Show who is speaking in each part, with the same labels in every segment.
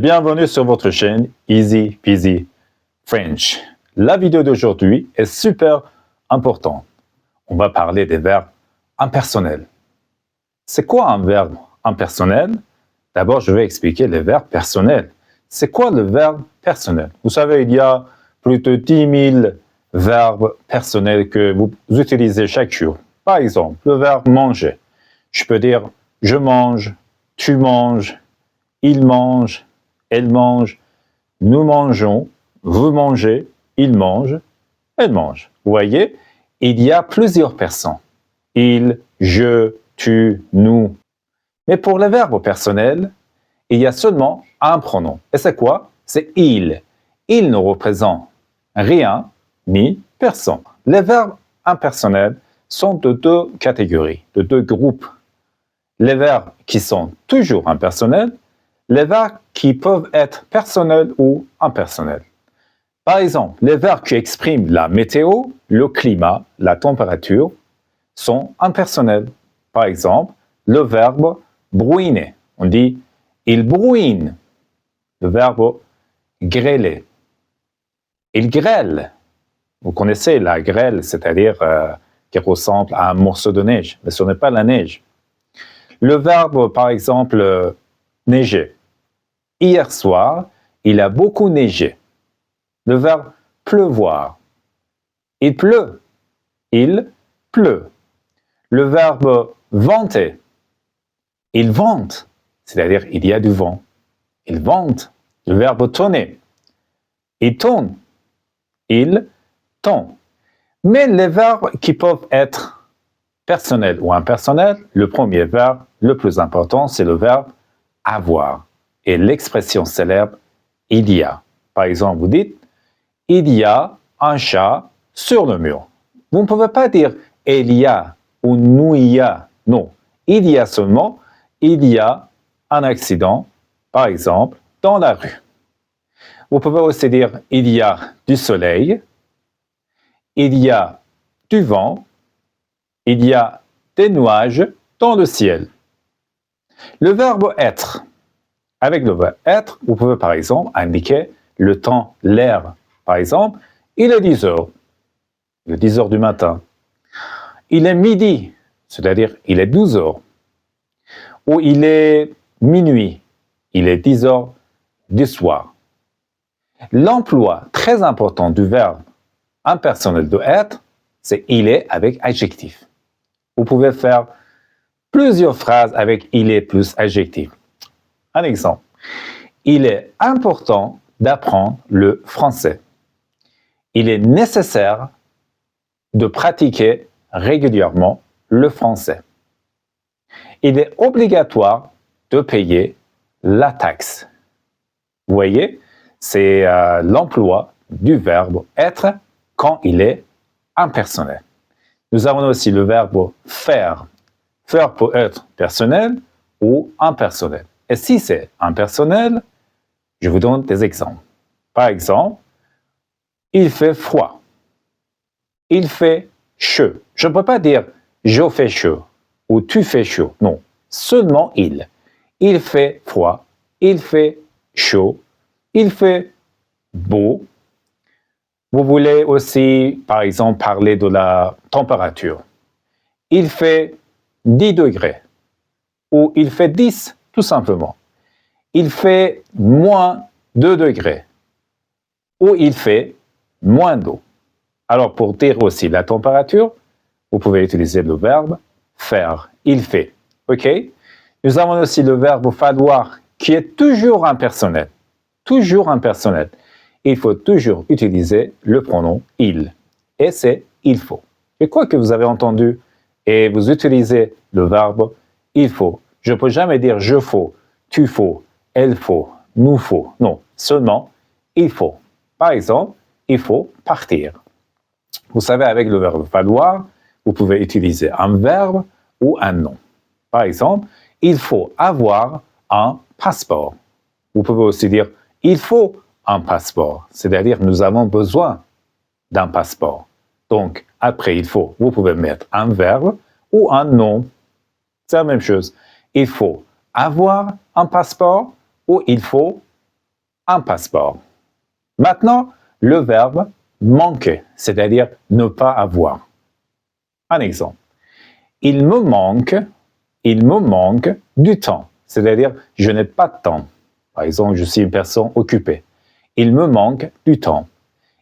Speaker 1: Bienvenue sur votre chaîne Easy Peasy French. La vidéo d'aujourd'hui est super importante. On va parler des verbes impersonnels. C'est quoi un verbe impersonnel? D'abord, je vais expliquer les verbes personnels. C'est quoi le verbe personnel? Vous savez, il y a plus de 10 000 verbes personnels que vous utilisez chaque jour. Par exemple, le verbe manger. Je peux dire je mange, tu manges, il mange, elle mange, nous mangeons, vous mangez, il mange, elle mange. Vous voyez, il y a plusieurs personnes. Il, je, tu, nous. Mais pour les verbes personnels, il y a seulement un pronom. Et c'est quoi? C'est il. Il ne représente rien ni personne. Les verbes impersonnels sont de deux catégories, de deux groupes. Les verbes qui sont toujours impersonnels, les verbes qui peuvent être personnels ou impersonnels. Par exemple, les verbes qui expriment la météo, le climat, la température sont impersonnels. Par exemple, le verbe brouiner. On dit il brouine. Le verbe grêler. Il grêle. Vous connaissez la grêle, c'est-à-dire qui ressemble à un morceau de neige, mais ce n'est pas la neige. Le verbe, par exemple, neiger. Hier soir, il a beaucoup neigé. Le verbe pleuvoir. Il pleut. Il pleut. Le verbe vanter. Il vente, c'est-à-dire il y a du vent. Il vente. Le verbe tonner. Il tonne. Il tond. Mais les verbes qui peuvent être personnels ou impersonnels, le premier verbe, le plus important, c'est le verbe avoir. Et l'expression célèbre « il y a ». Par exemple, vous dites « il y a un chat sur le mur ». Vous ne pouvez pas dire « il y a » ou « nous y a ». Non, il y a seulement « il y a un accident », par exemple, dans la rue. Vous pouvez aussi dire « il y a du soleil », « il y a du vent », « il y a des nuages dans le ciel ». Le verbe « être ». Avec le verbe être, vous pouvez par exemple indiquer le temps, l'heure. Par exemple, il est 10 heures. Il est 10 heures du matin. Il est midi, c'est-à-dire il est 12 heures. Ou il est minuit. Il est 10 heures du soir. L'emploi très important du verbe impersonnel de être, c'est il est avec adjectif. Vous pouvez faire plusieurs phrases avec il est plus adjectif. Un exemple. Il est important d'apprendre le français. Il est nécessaire de pratiquer régulièrement le français. Il est obligatoire de payer la taxe. Vous voyez, c'est l'emploi du verbe être quand il est impersonnel. Nous avons aussi le verbe faire. Faire peut être personnel ou impersonnel. Et si c'est impersonnel, je vous donne des exemples. Par exemple, il fait froid. Il fait chaud. Je ne peux pas dire je fais chaud ou tu fais chaud. Non, seulement il. Il fait froid. Il fait chaud. Il fait beau. Vous voulez aussi, par exemple, parler de la température. Il fait 10 degrés ou il fait 10 tout simplement. Il fait moins 2 degrés ou il fait moins d'eau. Alors, pour dire aussi la température, vous pouvez utiliser le verbe faire. Il fait. OK? Nous avons aussi le verbe falloir qui est toujours impersonnel. Toujours impersonnel. Il faut toujours utiliser le pronom il. Et c'est il faut. Et quoi que vous avez entendu et vous utilisez le verbe il faut. Je ne peux jamais dire je faut, tu faut, elle faut, nous faut. Non, seulement il faut. Par exemple, il faut partir. Vous savez, avec le verbe falloir, vous pouvez utiliser un verbe ou un nom. Par exemple, il faut avoir un passeport. Vous pouvez aussi dire il faut un passeport, c'est-à-dire nous avons besoin d'un passeport. Donc, après il faut, vous pouvez mettre un verbe ou un nom. C'est la même chose. Il faut avoir un passeport ou il faut un passeport. Maintenant, le verbe manquer, c'est-à-dire ne pas avoir. Un exemple. Il me manque du temps, c'est-à-dire je n'ai pas de temps. Par exemple, je suis une personne occupée. Il me manque du temps.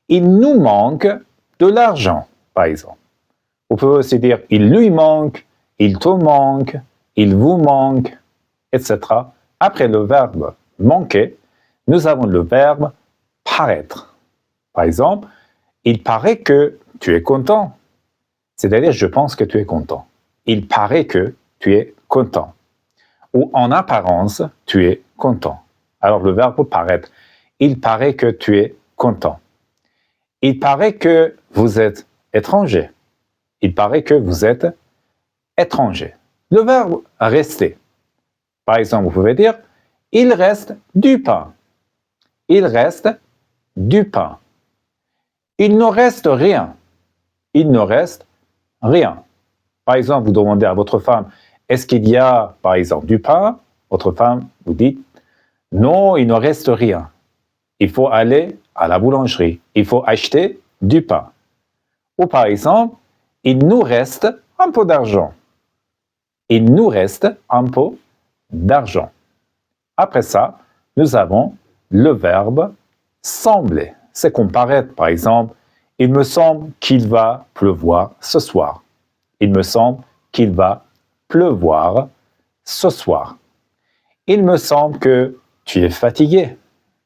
Speaker 1: Il nous manque de l'argent, par exemple. Vous pouvez aussi dire il lui manque, il te manque, il vous manque, etc. Après le verbe manquer, nous avons le verbe paraître. Par exemple, il paraît que tu es content. C'est-à-dire, je pense que tu es content. Il paraît que tu es content. Ou en apparence, tu es content. Alors le verbe paraître. Il paraît que tu es content. Il paraît que vous êtes étranger. Il paraît que vous êtes étranger. Le verbe rester. Par exemple, vous pouvez dire il reste du pain. Il reste du pain. Il ne reste rien. Il ne reste rien. Par exemple, vous demandez à votre femme, est-ce qu'il y a, par exemple, du pain? Votre femme vous dit, non, il ne reste rien. Il faut aller à la boulangerie. Il faut acheter du pain. Ou par exemple, il nous reste un peu d'argent. Il nous reste un peu d'argent. Après ça, nous avons le verbe sembler. C'est comme paraître, par exemple, il me semble qu'il va pleuvoir ce soir. Il me semble qu'il va pleuvoir ce soir. Il me semble que tu es fatigué.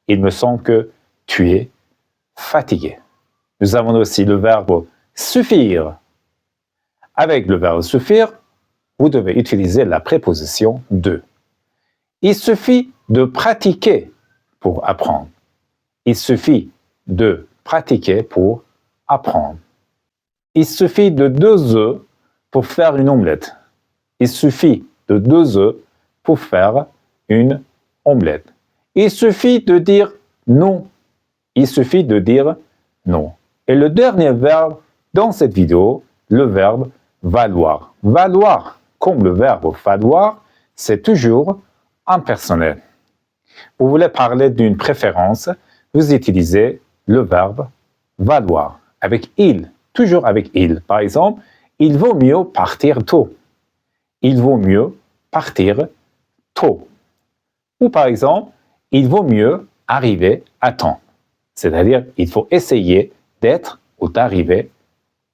Speaker 1: Il me semble que tu es fatigué. Nous avons aussi le verbe suffire. Avec le verbe suffire, vous devez utiliser la préposition de. Il suffit de pratiquer pour apprendre. Il suffit de pratiquer pour apprendre. Il suffit de 2 œufs pour faire une omelette. Il suffit de 2 œufs pour faire une omelette. Il suffit de dire non. Il suffit de dire non. Et le dernier verbe dans cette vidéo, le verbe valoir. Valoir, comme le verbe falloir, c'est toujours impersonnel. Vous voulez parler d'une préférence, vous utilisez le verbe valoir avec il, toujours avec il. Par exemple, il vaut mieux partir tôt. Il vaut mieux partir tôt. Ou par exemple, il vaut mieux arriver à temps. C'est-à-dire, il faut essayer d'être ou d'arriver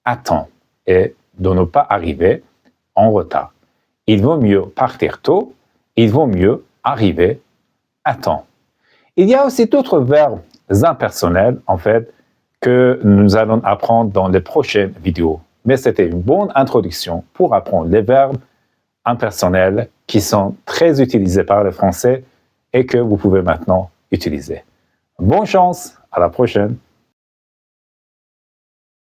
Speaker 1: à temps et de ne pas arriver en retard. Il vaut mieux partir tôt, il vaut mieux arriver à temps. Il y a aussi d'autres verbes impersonnels, en fait, que nous allons apprendre dans les prochaines vidéos. Mais c'était une bonne introduction pour apprendre les verbes impersonnels qui sont très utilisés par les Français et que vous pouvez maintenant utiliser. Bonne chance, à la prochaine!